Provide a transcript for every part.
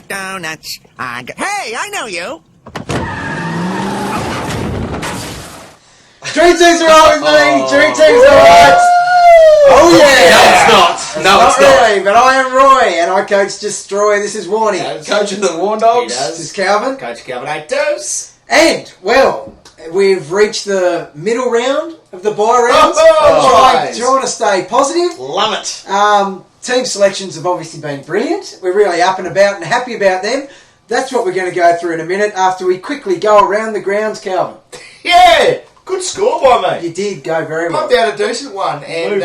got donuts. Hey, I know you. Dream Team's alright with me. Dream Team's alright. Oh yeah. No, it's not. Really, but I am Roy, and I coach Destroy. This is Warnie. Coaching the Warn Dogs. This is Calvin. Coach Calvin 8 Dose. And, well, we've reached the middle round of the bye rounds. Trying to stay positive. Love it. Team selections have obviously been brilliant. We're really up and about and happy about them. That's what we're going to go through in a minute after we quickly go around the grounds, Calvin. Yeah. Good score by me. You did go very well. Popped out a decent one and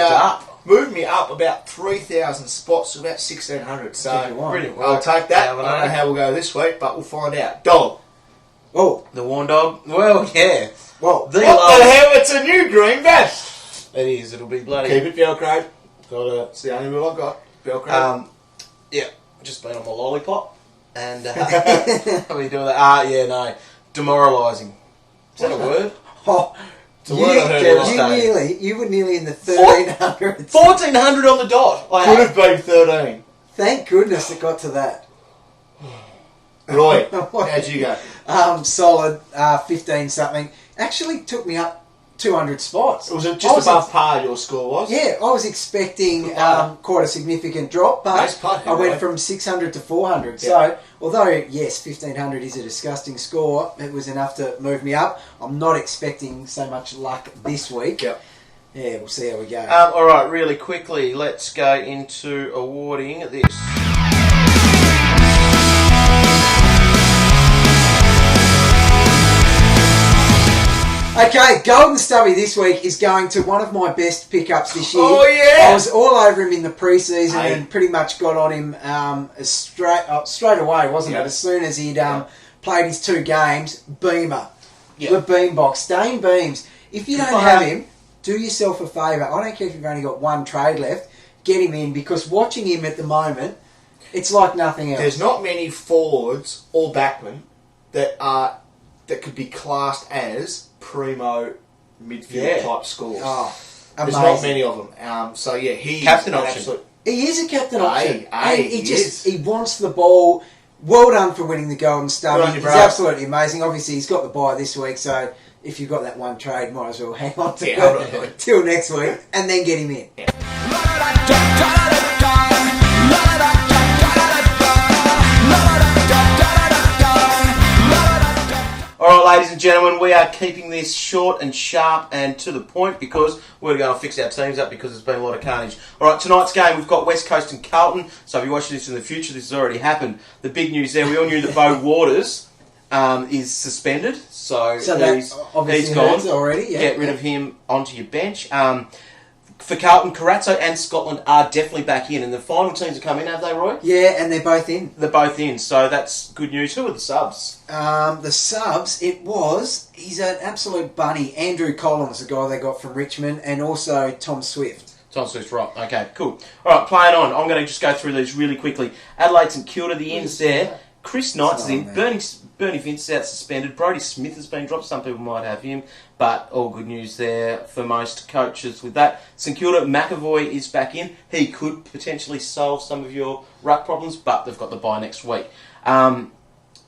moved me up about 3,000 spots to about 1,600. So brilliant. I'll take that. I don't know how we'll go this week, but we'll find out. Dog. Oh, The Warn Dog. Well, yeah. well, What the hell? It's a new green vest. It is. It'll be bloody. Keep it Velcro. It's the only rule I've got. Velcro. Yeah. Just been on my lollipop. And how are you doing that? Yeah, no. Demoralising. Is that a word? oh, It's a word I heard last day. you were nearly in the 1,300s. 1,400 on the dot. Could have been 13. Thank goodness it got to that. Roy, how'd you go? Solid, 15 something. Actually took me up 200 spots. Was it just above par your score was? Yeah, I was expecting quite a significant drop, but Nice putt, I went right? from 600 to 400. Yeah. So, although, yes, 1,500 is a disgusting score, it was enough to move me up. I'm not expecting so much luck this week. Yep. Yeah, we'll see how we go. All right, really quickly, let's go into awarding this. Okay, Golden Stubby this week is going to one of my best pickups this year. Oh, yeah! I was all over him in the pre-season Hey. and pretty much got on him straight away, wasn't Yeah. it? As soon as he'd played his 2 games, Beamer. Yeah. The Beam Box. Dane Beams. If you don't have him, do yourself a favour. I don't care if you've only got 1 trade left. Get him in, because watching him at the moment, it's like nothing else. There's not many forwards or backmen that could be classed as primo midfield type scores. Oh, There's amazing. not many of them. So yeah, he's Captain an option. absolute- He is a captain option. And he he wants the ball. Well done for winning the Golden Stubby. Good on you, He's bro. absolutely amazing. Obviously, he's got the bye this week, so if you've got that 1 trade, might as well hang on to hold it on. till next week and then get him in. All right, ladies and gentlemen, we are keeping this short and sharp and to the point because we're going to fix our teams up because there's been a lot of carnage. All right, tonight's game, we've got West Coast and Carlton. So if you're watching this in the future, this has already happened. The big news there, we all knew that Bo Waters is suspended. So that he's obviously gone. hurts already. Yeah. Get rid of him onto your bench. For Carlton, Carazzo and Scotland are definitely back in. And the final teams have come in, have they, Roy? Yeah, and they're both in. They're both in, so that's good news. Who are the subs? The subs, he's an absolute bunny. Andrew Collins, the guy they got from Richmond, and also Tom Swift. Tom Swift's right. Okay, cool. All right, playing on. I'm going to just go through these really quickly. Adelaide St Kilda, the ends there. Chris Knight's in. Bernie Vince's out suspended. Brodie Smith has been dropped. Some people might have him, but all good news there for most coaches with that. St Kilda, McAvoy is back in. He could potentially solve some of your ruck problems, but they've got the bye next week.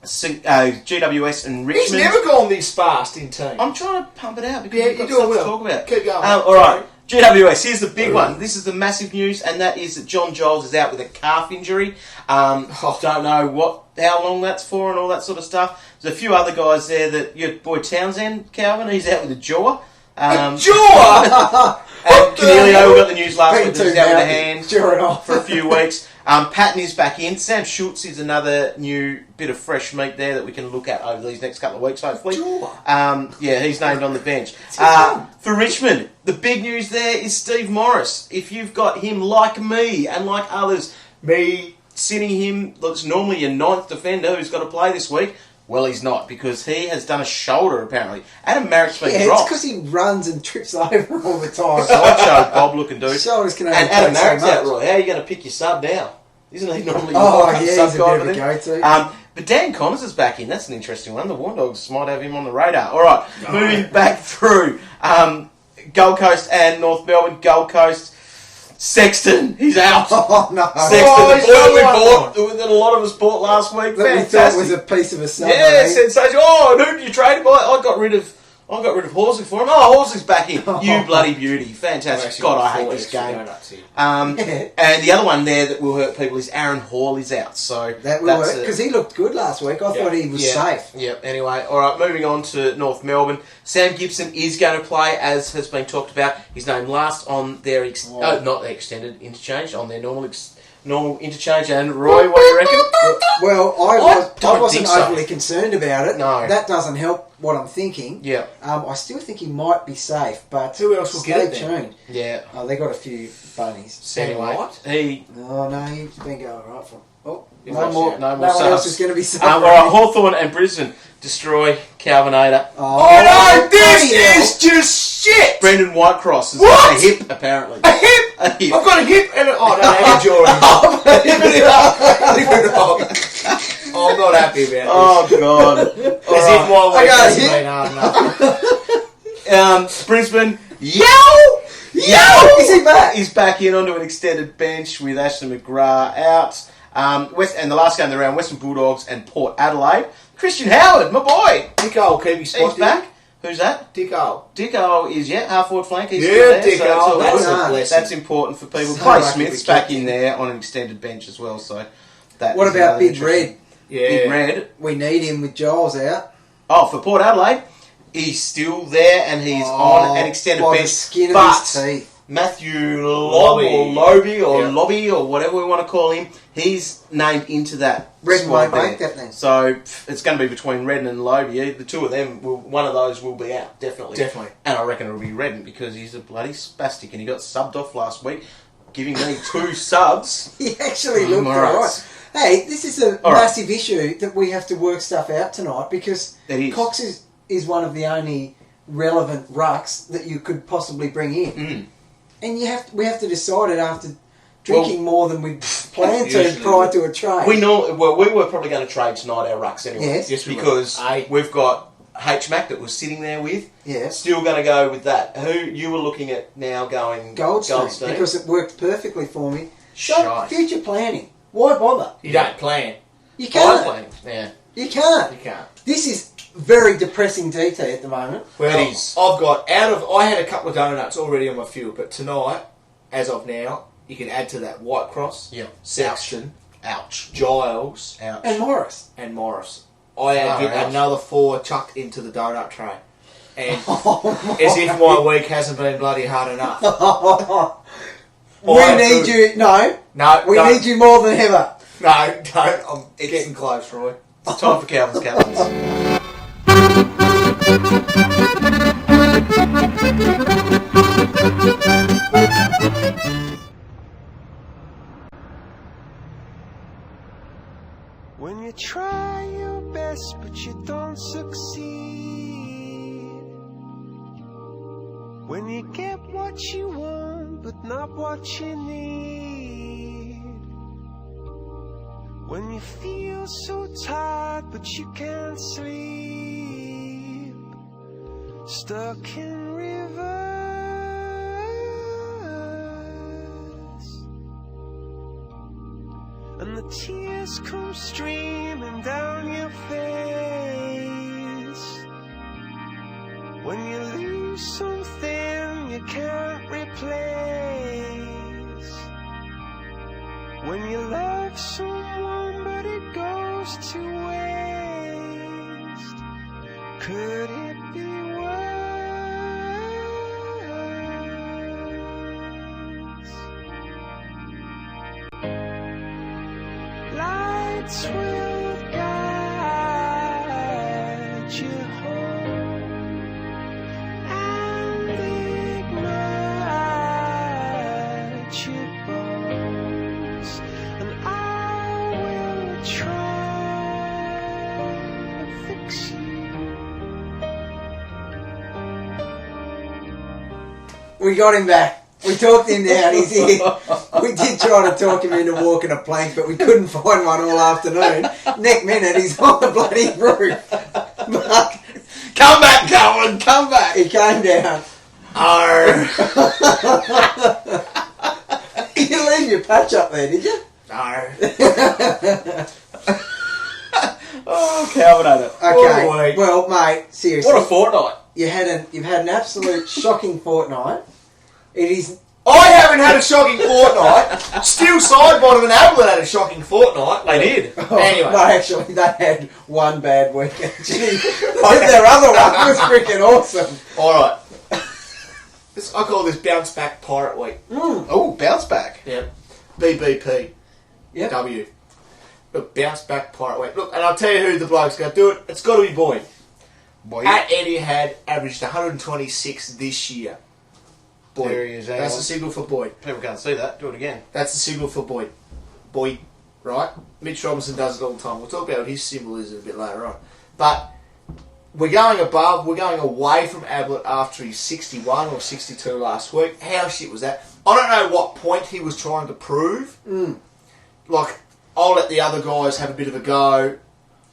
GWS and Richmond. He's never gone this fast in team. I'm trying to pump it out because Yeah, we've got you're doing stuff to well. talk about. Keep going. All right. GWS, here's the big one. This is the massive news, and that is that John Giles is out with a calf injury. Don't know how long that's for and all that sort of stuff. There's a few other guys there that your boy Townsend, Calvin, he's out with a jaw. Jaw! And Canelio, we got the news last week that he's out with a hand Sure enough. for a few weeks. Patton is back in. Sam Schultz is another new bit of fresh meat there that we can look at over these next couple of weeks, hopefully. He's named on the bench. For Richmond, the big news there is Steve Morris. If you've got him like me and like others, me sitting him, that's normally your 9th defender who's got to play this week, well, he's not, because he has done a shoulder, apparently. Adam Merrick's been Yeah, dropped. it's because he runs and trips over all the time. Sideshow Bob looking dude. Shoulders can only And Adam take so Merrick's out, much. Roy. How are you going to pick your sub now? Isn't he normally your Oh, backup yeah, sub he's a guy bit of for a them? go-to. But Dan Connors is back in. That's an interesting one. The Warn Dogs might have him on the radar. All right, moving back through. Gold Coast and North Melbourne. Gold Coast, Sexton, he's out. Oh no! Sexton, the boy we bought, that a lot of us bought last week. That we thought was a piece of a submarine. Yeah, sensation. Oh, and who did you trade him? I got rid of Horsley for him. Oh, Horsley's back in. You bloody beauty. Fantastic. God, I hate this game. And the other one there that will hurt people is Aaron Hall is out. So that will hurt, because he looked good last week. I thought he was safe. Yep. Anyway, all right, moving on to North Melbourne. Sam Gibson is going to play, as has been talked about. He's named last on their, not their extended interchange, on their normal interchange. And Roy, what do you reckon? Well, I wasn't overly concerned about it. No. That doesn't help what I'm thinking. Yeah. I still think he might be safe, but who else will get it stay then? tuned. Yeah. Oh, they got a few bunnies. Anyway, He's been going right for. Oh, no no more one subs. else is going to be safe. All right, Hawthorn and Brisbane destroy Calvinator. Oh no, this is just shit! Brendan Whitecross has What? got a hip, apparently. A hip? A hip. I've got a hip and I don't have a jaw. I'm not happy about this. Oh, God. As if my week hasn't been hard enough. Brisbane, Yo! Is he back? He's back in onto an extended bench with Ashley McGrath out. And the last game of the round, Western Bulldogs and Port Adelaide. Christian Howard, my boy. Dicko will keep his spot. He's back. Who's that? Dicko. Dicko is, half forward flank. He's still Yeah, there, Dicko. That's a blessing. That's important for people. So Clay lucky Smith's we back kept in him. there on an extended bench as well. So that. What is about another Big interesting- Red? Yeah. Big Red. We need him with Giles out. Oh, for Port Adelaide, he's still there and he's on an extended by bench. the skin but of his teeth. Matthew Lobby or whatever we want to call him, he's named into that Redden squad won't make there. that then. So it's going to be between Redden and Lobby. The two of them, one of those will be out, definitely. Definitely. And I reckon it'll be Redden because he's a bloody spastic and he got subbed off last week, giving me 2 subs. He actually looked Alright. alright. Hey, this is a Alright. massive issue that we have to work stuff out tonight because It is. Cox is one of the only relevant rucks that you could possibly bring in. Mm. And we have to decide it after drinking more than we planned to prior to a trade. We were probably going to trade tonight our rucks anyway. Yes. Because we've got HMAC that we're sitting there with. Yes. Still going to go with that. Who you were looking at now going Goldstein, because it worked perfectly for me. So Shite. future planning. Why bother? You don't plan. You can't. Playing. Yeah. You can't. You can't. This is very depressing DT at the moment. Well, It is. I had a couple of donuts already on my fuel, but tonight, as of now, you can add to that Whitecross, Sexton, Ouch. Giles, Ouch. And Morris. and Morris. I had ouch. another 4 chucked into the donut tray. And as if my week hasn't been bloody hard enough. We need you. No. No, We don't. need you more than ever. No, don't. I'm getting close, Roy. It's time for Calvin's Captains. When you try your best but you don't succeed, when you get what you want but not what you need, when you feel so tired but you can't sleep, stuck in reverse, and the tears come streaming down your face, when you lose something you can't replace, when you love someone but it goes to waste, could it be worse? Lights will guide you home and ignite your bones, and I will try to fix you. We got him back. We talked him down. He's here. We did try to talk him into walking a plank, but we couldn't find one all afternoon. Next minute, he's on the bloody roof. Mark, Come back, Calvin! Come back! he came down. Arr. your patch up there, did you? No. Oh, Calvinator. Okay. What a week. Well, mate, seriously, What a fortnight. you've had an absolute shocking fortnight. It is. I haven't had a shocking fortnight. Still Sidebottom and Ablett had a shocking fortnight. They did. Anyway. No, actually, they had one bad week. Actually, their other one was freaking awesome. Alright. I call this bounce back pirate week. Oh, bounce back. Yep. BBP. Yep. W. Look, bounce back pirate week. Look, and I'll tell you who the bloke's going to do it. It's got to be Boyd. Boy. At Etihad, averaged 126 this year. Boyd. There he is. hang That's on. the signal for Boyd. People can't see that. Do it again. That's the signal for Boyd. Boyd, right? Mitch Robinson does it all the time. We'll talk about what his symbol is a bit later on. But we're going away from Ablett after he's 61 or 62 last week. How shit was that? I don't know what point he was trying to prove. Like, I'll let the other guys have a bit of a go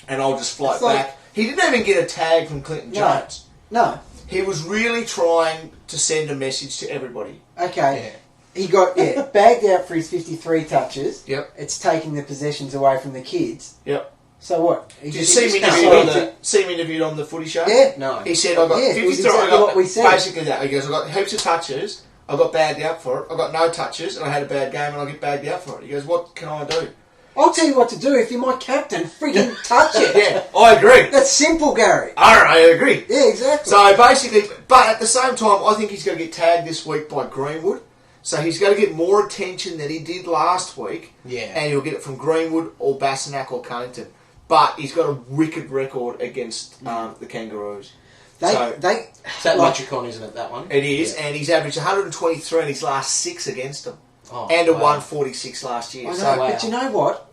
and I'll just float It's like- back. He didn't even get a tag from Clinton No. Jones. No. He was really trying to send a message to everybody. Okay. He got bagged out for his 53 touches. Yep. It's taking the possessions away from the kids. Yep. So what? Did you see him interviewed on the footy show? Yeah. No. He said, I got Yeah, it 53. was exactly I got, what we said. Basically that. He goes, I got heaps of touches. I got bagged out for it. I got no touches and I had a bad game and I get bagged out for it. He goes, what can I do? I'll tell you what to do. If you're my captain, friggin' touch it. Yeah, I agree. That's simple, Gary. I agree. Yeah, exactly. So basically, but at the same time, I think he's going to get tagged this week by Greenwood. So he's going to get more attention than he did last week. Yeah. And he'll get it from Greenwood or Bassenac or Cunnington. But he's got a wicked record against the Kangaroos. They It's that Lechicon, isn't it, that one? It is, Yeah. and he's averaged 123 in his last 6 against them. Oh, And a wow. 146 last year. I know, So but you know what?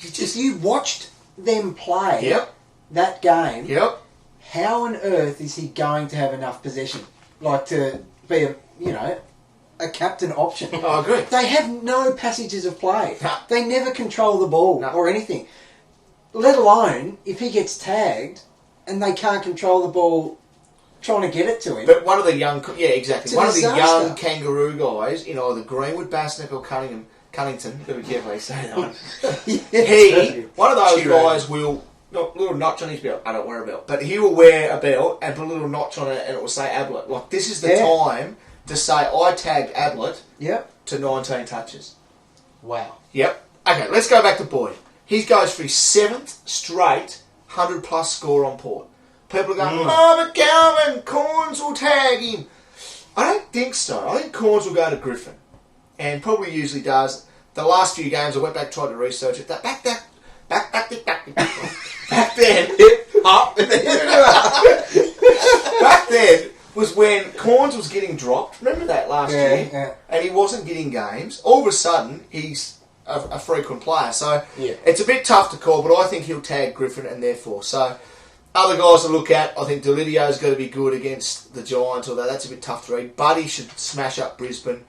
If you watched them play Yep. that game, Yep. how on earth is he going to have enough possession? Like to be a captain option. I agree. They have no passages of play. No. They never control the ball No. or anything. Let alone if he gets tagged and they can't control the ball trying to get it to him. But one of the young, exactly. It's a One of the disaster. young Kangaroo guys in either Greenwood, Bassenac or Cunnington, better be careful how you say that one. One of those Chiro. guys will, little notch on his belt, I don't wear a belt, but he will wear a belt and put a little notch on it and it will say Ablett. Like, this is the Yeah. time to say, I tagged Ablett Yep. to 19 touches. Wow. Yep. Okay, let's go back to Boyd. He goes for his 7th straight 100-plus score on Port. People are going, oh, but Calvin, Corns will tag him. I don't think so. I think Corns will go to Griffin. And probably usually does. The last few games, I went back, tried to research it. Back then was when Corns was getting dropped. Remember that last year? Yeah. And he wasn't getting games. All of a sudden, he's a frequent player. So Yeah. it's a bit tough to call, but I think he'll tag Griffin and therefore. So other guys to look at, I think Delidio's going to be good against the Giants, although that's a bit tough to read. Buddy should smash up Brisbane.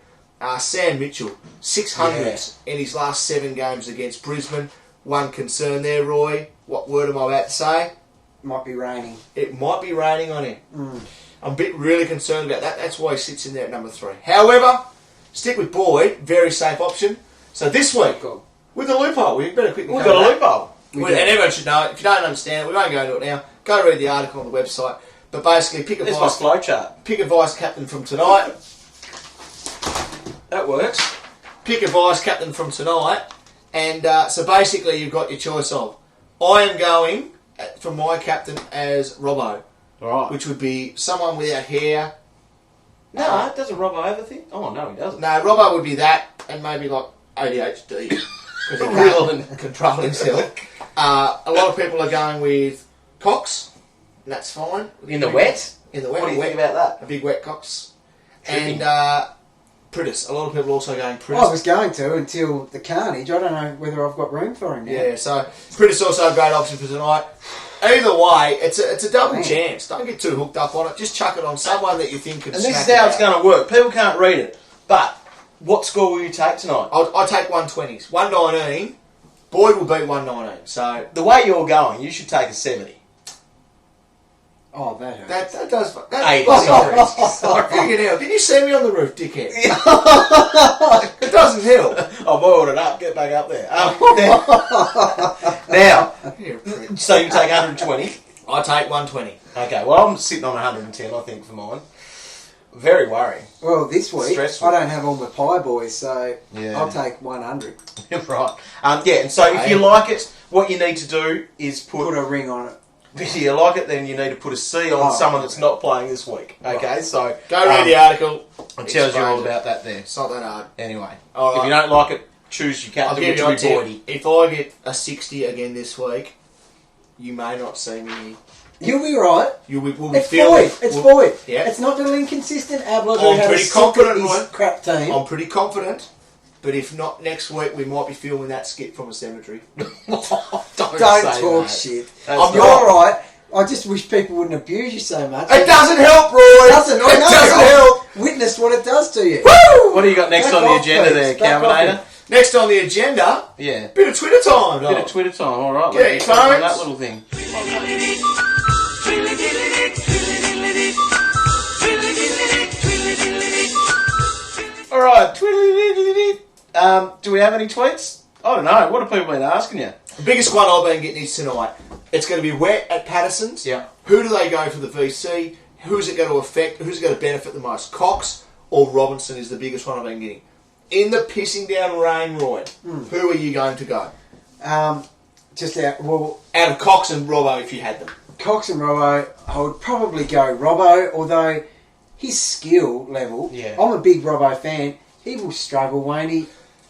Sam Mitchell, 600s in his last 7 games against Brisbane. One concern there, Roy. What word am I about to say? Might be raining. It might be raining on him. I'm a bit really concerned about that. That's why he sits in there at number 3. However, stick with Boyd. Very safe option. So this week, with the loophole, we better quickly We've go got a back. loophole. And everyone should know it. If you don't understand it, we won't go into it now. Go read the article on the website. But basically, pick a There's my vice, flowchart. pick a vice captain from tonight. That works. Pick a vice captain from tonight. And so basically, you've got your choice of. I am going for my captain as Robbo, Alright. which would be someone without hair. No, doesn't Robbo have a thing? Oh, no, he doesn't. No, Robbo would be that, and maybe like ADHD, because he can't control himself. A lot of people are going with Cox, and that's fine. In the wet? In the wet. What do you think about that? A big wet Cox. Tripping. And Pritis. A lot of people are also going Pritis. I was going to until the carnage. I don't know whether I've got room for him now. Yeah, so Pritis also a great option for tonight. Either way, it's a double Man. chance. Don't get too hooked up on it. Just chuck it on someone that you think can And this smack is how it it's out. going to work. People can't read it. But what score will you take tonight? I'll take 120s. 119. Boyd will beat 119. So The way you're going, you should take a 70. Oh, that hurts. That does. Hey, Figured out. Did you see me on the roof, dickhead? It doesn't help. I've oiled it up. Get back up there. Now, so you take 120. I take 120. Okay, well, I'm sitting on 110, I think, for mine. Very worrying. Well, this week, Stressful. I don't have all my pie boys, so Yeah. I'll take 100. Right. Yeah, and so if you like it, what you need to do is Put a ring on it. if you like it, then you need to put a C on Oh, someone that's not playing this week. Okay, so Go read the article. it tells you all Explains it. about that there. It's not that hard. Anyway, All right. if you don't like it, choose your I'll captain, give which you will a be tip. Boydie. If I get a 60 again this week, you may not see me. You'll be right. We'll be It's feeling. Boyd. It's Boyd. Yeah. It's not the inconsistent Abler who I'm had a pretty stick at confident, his right? crap team. I'm pretty confident, but if not next week, we might be filming that skit from a cemetery. Don't say talk that. shit. That's You're not- right. I just wish people wouldn't abuse you so much. It doesn't help, Roy. It doesn't. It doesn't help. help. Witness what it does to you. What do you got next Back on the off, agenda please. there, Back off Calvinator? Next on the agenda, Yeah. bit of Twitter time. Bit of Twitter time, alright. Get Let's it, talk on Clarence. that little thing. Alright, do we have any tweets? I don't know. What have people been asking you? The biggest one I've been getting is tonight. It's going to be wet at Patterson's. Yeah. Who do they go for the VC? Who's it going to affect? Who's it going to benefit the most? Cox or Robinson is the biggest one I've been getting. In the pissing down rain, Roy, who are you going to go? Just out. Well, Out of Cox and Robbo if you had them. Cox and Robbo, I would probably go Robbo, although his skill level, Yeah. I'm a big Robbo fan. He will struggle, won't he?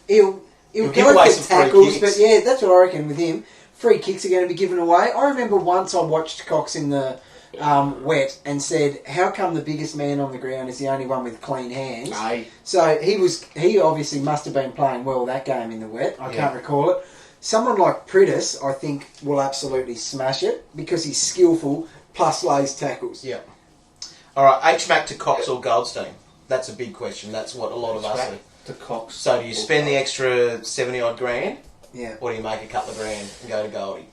He'll give go away for some free tackles, kicks. but yeah, that's what I reckon with him. Free kicks are going to be given away. I remember once I watched Cox in the wet and said, how come the biggest man on the ground is the only one with clean hands? Aye. So he obviously must have been playing well that game in the wet. I can't recall it. Someone like Pritis, I think, will absolutely smash it because he's skillful plus lays tackles. Yeah. Alright, H-Mac to Cox or Goldstein? That's a big question. That's what a lot of us are. To Cox. So do you spend the extra 70 odd grand, Yeah. or do you make a couple of grand and go to Goldie?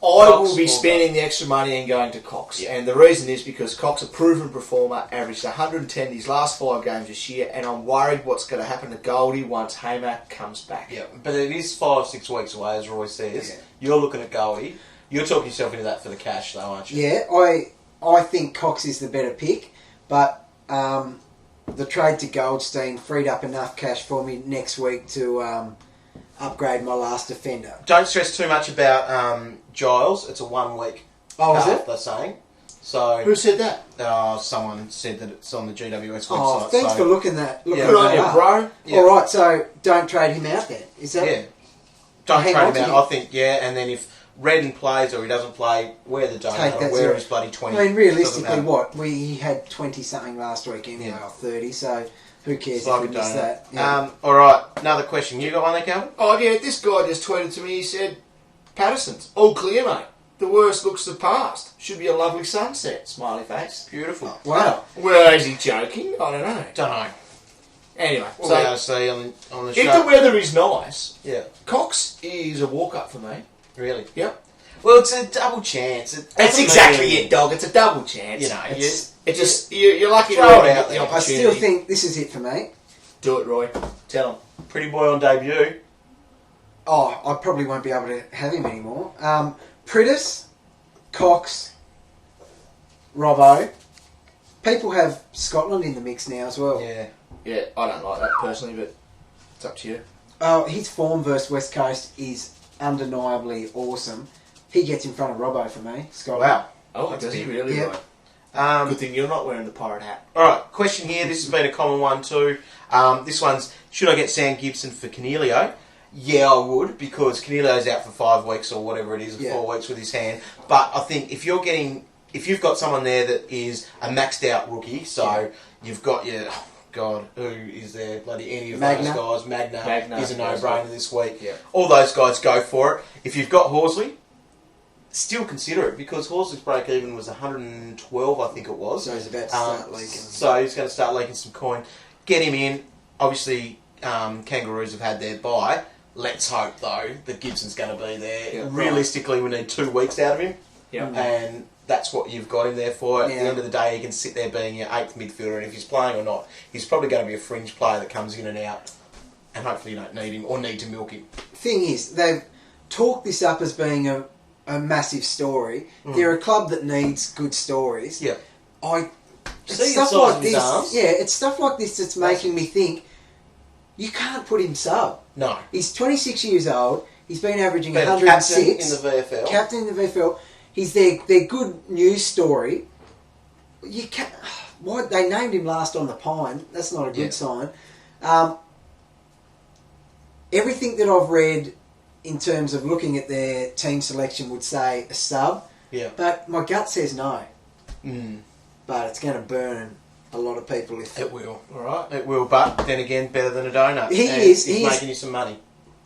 I Cox will be or spending the extra money and going to Cox. Yeah. And the reason is because Cox, a proven performer, averaged 110 his last 5 games this year, and I'm worried what's going to happen to Goldie once Hamer comes back. Yeah, but it is 5 or 6 weeks away, as Roy says. Yeah. You're looking at Goldie. You're talking yourself into that for the cash, though, aren't you? Yeah, I think Cox is the better pick, but the trade to Goldstein freed up enough cash for me next week to upgrade my last defender. Don't stress too much about Giles. It's a 1 week. Oh, is calf, it? they're saying. So Who said that? someone said that it's on the GWS website. Oh, thanks so, for looking that. Yeah. Good on that you, up. bro. Yeah. All right, so don't trade him out then. Is that? Yeah. Don't Hang trade on him to out. him. I think, yeah, and then if Redden plays or he doesn't play, wear the Take donut that or wear zero. his bloody 20. I mean, realistically, Doesn't matter. he had 20 something last week anyway, Yeah. or 30. So who cares It's like if a we miss donut. that? Yeah. Alright, another question. You got one there, Calvin? Oh, yeah, this guy just tweeted to me, he said, Patterson's, all clear, mate. The worst looks have passed. Should be a lovely sunset, smiley face. Beautiful. Wow. Well, is he joking? I don't know. Don't know. Anyway, We'll so be able to see on the if show. the weather is nice, Yeah, Cox is a walk-up for me. really. Yep. Well, it's a double chance. That's doesn't exactly mean- it, dog. It's a double chance. You know, It's- It just you're lucky to Throw it get out the there. I opportunity. still think this is it for me. Do it, Roy. Tell him. Pretty boy on debut. Oh, I probably won't be able to have him anymore. Pritis, Cox, Robbo. People have Scotland in the mix now as well. Yeah. Yeah, I don't like that personally, but it's up to you. His form versus West Coast is undeniably awesome. He gets in front of Robbo for me, Scotland. Wow. Oh, That's does he big. really? Yeah. Right? Good thing you're not wearing the pirate hat. Alright, question here. This has been a common one too. This one's, should I get Sam Gibson for Cornelio? Yeah, I would, because Cornelio's out for 5 weeks or whatever it is, or Yeah. 4 weeks with his hand. But I think if you've got someone there that is a maxed out rookie, so you've got your, oh God, who is there? Bloody any of Magna. those guys. Magna is a no-brainer this week. Yeah. All those guys go for it. If you've got Horsley, still consider it, because Horsley's break even was 112, I think it was. So he's about to start leaking. So he's going to start leaking some coin. Get him in. Obviously, Kangaroos have had their bye. Let's hope, though, that Gibson's going to be there. Yeah, Realistically, we need 2 weeks out of him. Yeah. And that's what you've got him there for. At Yeah. the end of the day, he can sit there being your 8th midfielder, and if he's playing or not, he's probably going to be a fringe player that comes in and out, and hopefully you don't need him or need to milk him. Thing is, they've talked this up as being a massive story. They're a club that needs good stories. Yeah. It's See the stuff size like of his this. arms? Yeah, it's stuff like this that's making me think you can't put him sub. No. He's 26 years old. He's been averaging Been a 106. captain in the VFL. Captain in the VFL. He's their good news story. You can't. Why they named him last on the Pine? That's not a good sign. Everything that I've read in terms of looking at their team selection would say a sub. Yeah. But my gut says no. Mm. But it's going to burn a lot of people if It will. All right. It will, but then again, better than a donut. He And is. He's He is. making you some money.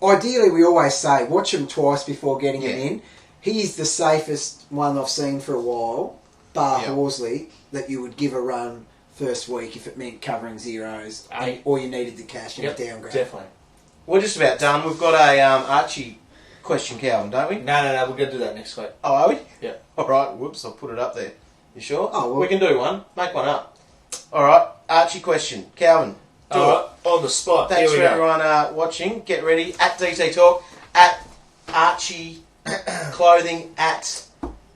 Ideally, we always say watch him twice before getting him Yeah. in. He's the safest one I've seen for a while, bar Yeah. Horsley, that you would give a run first week if it meant covering zeros or you needed the cash in a downgrade. Definitely. We're just about done. We've got a Archie question, Calvin, don't we? No, we're going to do that next week. Oh, are we? Yeah. All right. Whoops, I'll put it up there. You sure? Oh, well- we can do one. Make one up. All right. Archie question, Calvin. Do All it. right. On the spot. Thanks Here for we go. everyone watching. Get ready at DT Talk, at Archie Clothing, at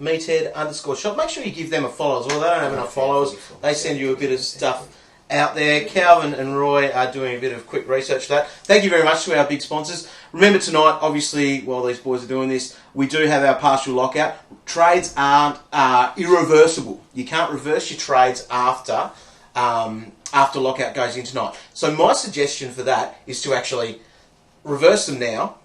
Meathead_shop. Make sure you give them a follow as well. They don't have enough followers. They send you a bit of stuff out there. Calvin and Roy are doing a bit of quick research for that. Thank you very much to our big sponsors. Remember tonight, obviously, while these boys are doing this, we do have our partial lockout. Trades aren't irreversible. You can't reverse your trades after lockout goes in tonight. So my suggestion for that is to actually reverse them now.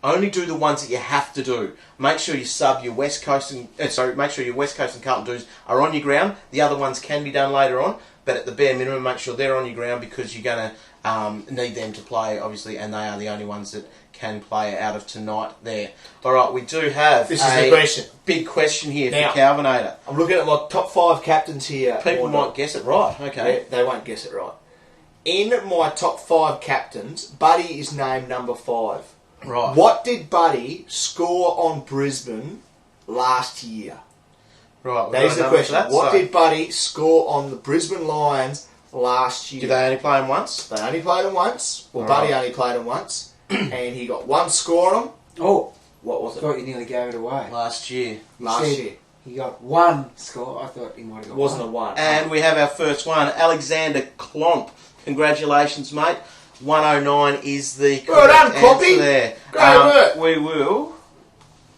Only do the ones that you have to do. Make sure you sub your West Coast and make sure your West Coast and Carlton dues are on your ground. The other ones can be done later on, but at the bare minimum, make sure they're on your ground because you're going to need them to play, obviously, and they are the only ones that can play out of tonight there. All right, we do have This is the question. Big question here Now, for Calvinator. I'm looking at my top 5 captains here. People Or not. might guess it right. Okay. They won't guess it right. In my top 5 captains, Buddy is named number 5. Right. What did Buddy score on Brisbane last year? Right. we've That got is a the number question. for that, What so- did Buddy score on the Brisbane Lions last year? Did they only play him once? They only played him once. Well, All Buddy right. only played him once. And he got 1 score on him. Oh, What was I it? thought you nearly gave it away. Last year. Last said- year. He got 1 score. I thought he might have got It wasn't a 1. 1. And we have our first one, Alexander Klomp. Congratulations, mate. 109 is the Well done, correct Klompy. answer there. Great work. We will.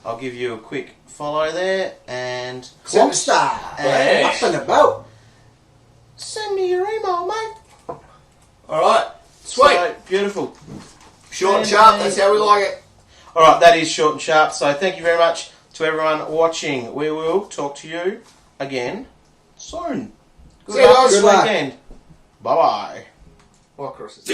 I'll give you a quick follow there and Clumpstar. And- Up and about. send me your email, mate. Alright. Sweet. So, beautiful. Short and sharp. That's how we like it. All right, that is short and sharp. So thank you very much to everyone watching. We will talk to you again soon. See you guys. Good luck. Weekend. Bye bye. What crosses?